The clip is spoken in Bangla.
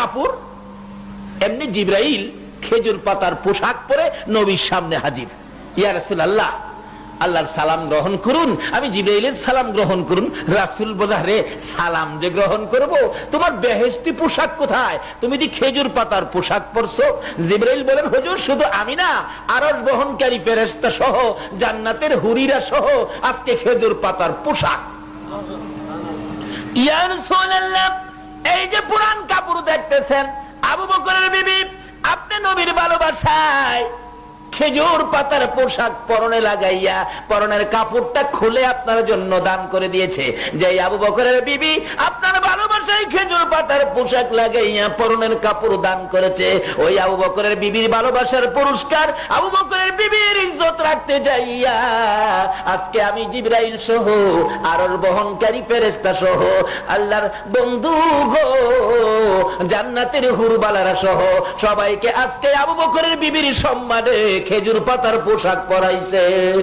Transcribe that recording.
কাপড়, এমনি জিবরাইল খেজুর পাতার পোশাক পরে নবীর সামনে হাজির। ইয়া রাসূলুল্লাহ, আল্লাহর সালাম গ্রহণ করুন। আমি জিবরাইলের সালাম গ্রহণ করুন। রাসূল বলে, রে সালাম যে গ্রহণ করব, তোমার বেহেশতি পোশাক কোথায়? তুমি যে খেজুর পাতার পোশাক পরছো। জিবরাইল বলেন, হুজুর শুধু আমি না, আরশ বহনকারী ফেরেশতা সহ জান্নাতের হুরিরা সহ আজকে খেজুর পাতার পোশাক। ইয়া রাসূলুল্লাহ, এই যে পুরান কাপড় দেখতেছেন, আবু বকরের বিবি আপনি নবীর ভালোবাসায় খেজুর পাতার পোশাক পরনে লাগাইয়া পরনের কাপড়টা খুলে আপনার জন্য দান করে দিয়েছে। যে আবু বকরের বিবি আপনার ভালোবাসায় খেজুর পাতার পোশাক লাগাইয়া পরনের কাপড় দান করেছে, ওই আবু বকরের বিবির ভালোবাসার পুরস্কার আবু বকরের বিবির ইজ্জত রাখতে যাইয়া আজকে আমি জিবরাইল সহ আরশ বহনকারী ফেরেশতা সহ আল্লাহর বন্ধু গো জান্নাতের হুরবালারা সহ সবাইকে আজকে আবু বকরের বিবির সম্মানে খেজুর পাতার পোশাক পরাইছে।